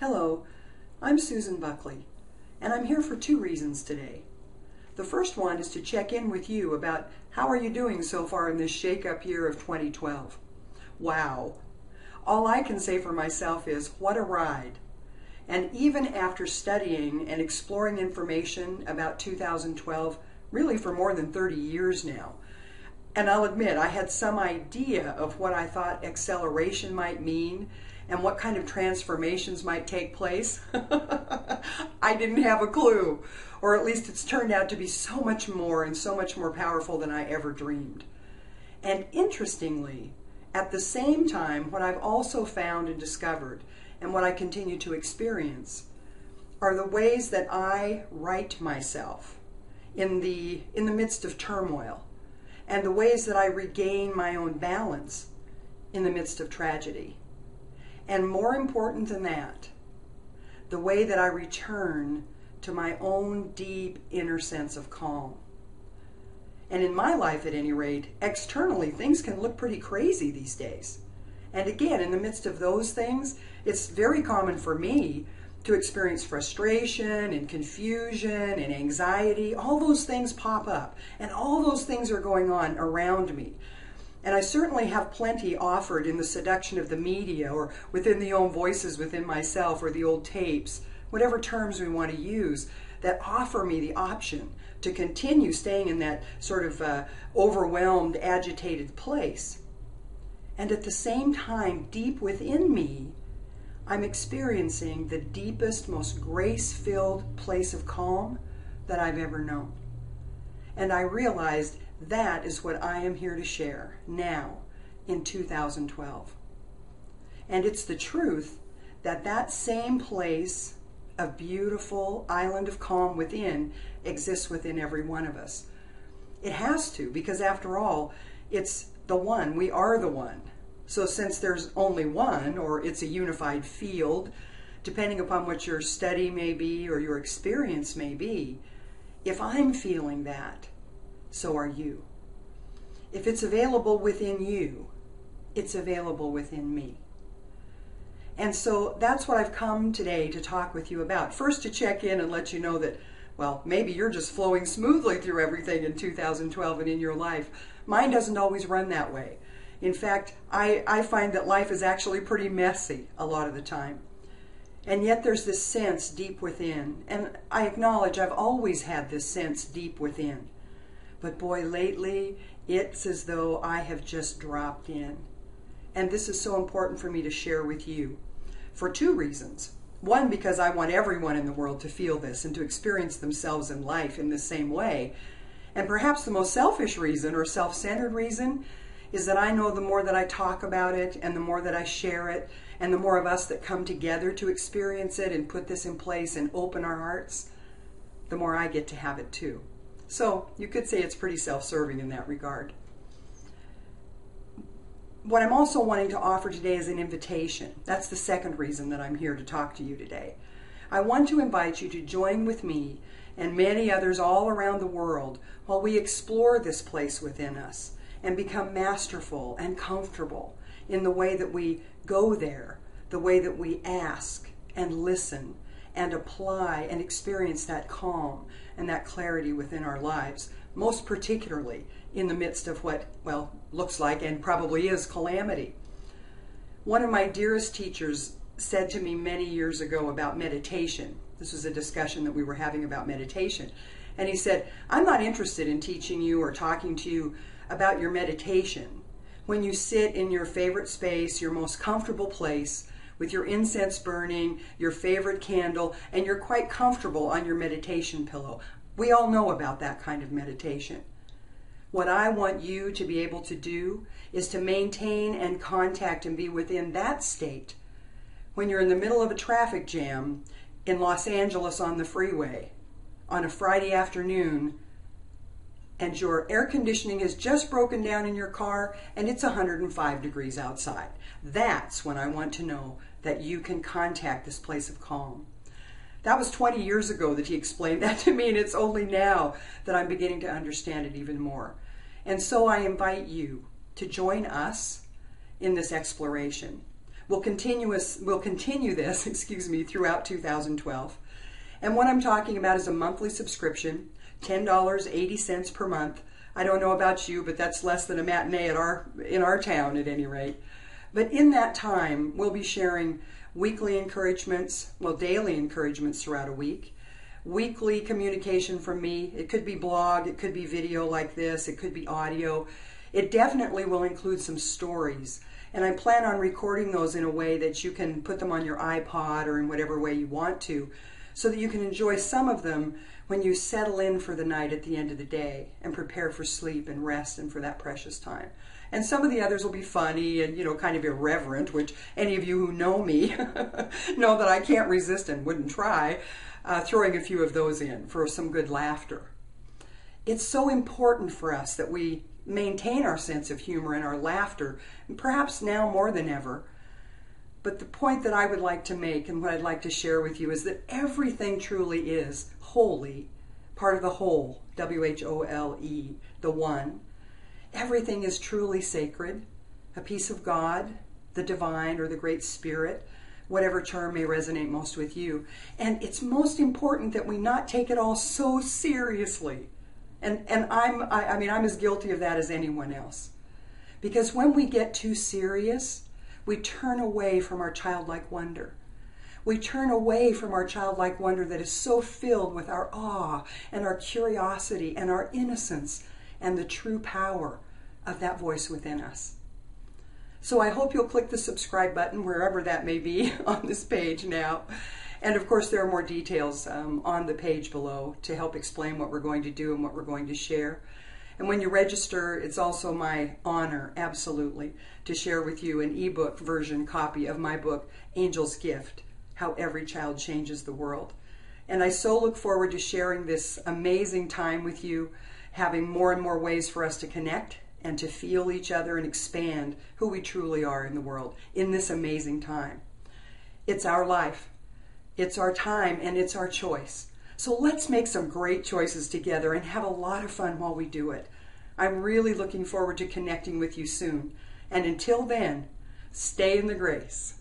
Hello, I'm Susan Buckley, and I'm here for two reasons today. The first one is to check in with you about how are you doing so far in this shake-up year of 2012. Wow! All I can say for myself is, what a ride. And even after studying and exploring information about 2012, really for more than 30 years now, and I'll admit I had some idea of what I thought acceleration might mean and what kind of transformations might take place. I didn't have a clue, or at least it's turned out to be so much more and so much more powerful than I ever dreamed. And interestingly, at the same time, what I've also found and discovered, and what I continue to experience, are the ways that I right myself in the midst of turmoil, and the ways that I regain my own balance in the midst of tragedy. And more important than that, the way that I return to my own deep inner sense of calm. And in my life, at any rate, externally, things can look pretty crazy these days. And again, in the midst of those things, it's very common for me to experience frustration and confusion and anxiety. All those things pop up, and all those things are going on around me. And I certainly have plenty offered in the seduction of the media, or within the own voices within myself, or the old tapes, whatever terms we want to use, that offer me the option to continue staying in that sort of overwhelmed, agitated place. And at the same time, deep within me, I'm experiencing the deepest, most grace-filled place of calm that I've ever known. And I realized that is what I am here to share now in 2012. And it's the truth that that same place of beautiful island of calm within exists within every one of us. It has to, because after all, it's the one. We are the one. So since there's only one, or it's a unified field, depending upon what your study may be or your experience may be, if I'm feeling that, so are you. If it's available within you, it's available within me. And so that's what I've come today to talk with you about. First, to check in and let you know that, well, maybe you're just flowing smoothly through everything in 2012 and in your life. Mine doesn't always run that way. In fact, I find that life is actually pretty messy a lot of the time. And yet there's this sense deep within. And I acknowledge I've always had this sense deep within. But boy, lately, it's as though I have just dropped in. And this is so important for me to share with you for two reasons. One, because I want everyone in the world to feel this and to experience themselves in life in the same way. And perhaps the most selfish reason, or self-centered reason, is that I know the more that I talk about it and the more that I share it and the more of us that come together to experience it and put this in place and open our hearts, the more I get to have it too. So you could say it's pretty self-serving in that regard. What I'm also wanting to offer today is an invitation. That's the second reason that I'm here to talk to you today. I want to invite you to join with me and many others all around the world while we explore this place within us and become masterful and comfortable in the way that we go there, the way that we ask and listen and apply and experience that calm and that clarity within our lives, most particularly in the midst of what, well, looks like and probably is calamity. One of my dearest teachers said to me many years ago about meditation. This was a discussion that we were having about meditation. And he said, I'm not interested in teaching you or talking to you about your meditation when you sit in your favorite space, your most comfortable place, with your incense burning, your favorite candle, and you're quite comfortable on your meditation pillow. We all know about that kind of meditation. What I want you to be able to do is to maintain and contact and be within that state when you're in the middle of a traffic jam in Los Angeles on the freeway on a Friday afternoon, and your air conditioning has just broken down in your car and it's 105 degrees outside. That's when I want to know that you can contact this place of calm. That was 20 years ago that he explained that to me, and it's only now that I'm beginning to understand it even more. And so I invite you to join us in this exploration. We'll continue this, excuse me, throughout 2012. And what I'm talking about is a monthly subscription, $10.80 per month. I don't know about you, but that's less than a matinee in our town at any rate. But in that time, we'll be sharing weekly encouragements, well, daily encouragements throughout a week, weekly communication from me. It could be blog, it could be video like this, it could be audio. It definitely will include some stories. And I plan on recording those in a way that you can put them on your iPod or in whatever way you want to, so that you can enjoy some of them when you settle in for the night at the end of the day and prepare for sleep and rest and for that precious time. And some of the others will be funny and, kind of irreverent, which any of you who know me know that I can't resist and wouldn't try throwing a few of those in for some good laughter. It's so important for us that we maintain our sense of humor and our laughter, and perhaps now more than ever. But the point that I would like to make and what I'd like to share with you is that everything truly is holy, part of the whole, W-H-O-L-E, the one. Everything is truly sacred, a piece of God, the divine, or the Great Spirit, whatever term may resonate most with you. And it's most important that we not take it all so seriously. And I'm as guilty of that as anyone else. Because when we get too serious, we turn away from our childlike wonder. We turn away from our childlike wonder that is so filled with our awe and our curiosity and our innocence and the true power of that voice within us. So I hope you'll click the subscribe button wherever that may be on this page now. And of course there are more details on the page below to help explain what we're going to do and what we're going to share. And when you register, it's also my honor, absolutely, to share with you an ebook version copy of my book, Angel's Gift, How Every Child Changes the World. And I so look forward to sharing this amazing time with you, having more and more ways for us to connect and to feel each other and expand who we truly are in the world in this amazing time. It's our life, it's our time, and it's our choice. So let's make some great choices together and have a lot of fun while we do it. I'm really looking forward to connecting with you soon. And until then, stay in the grace.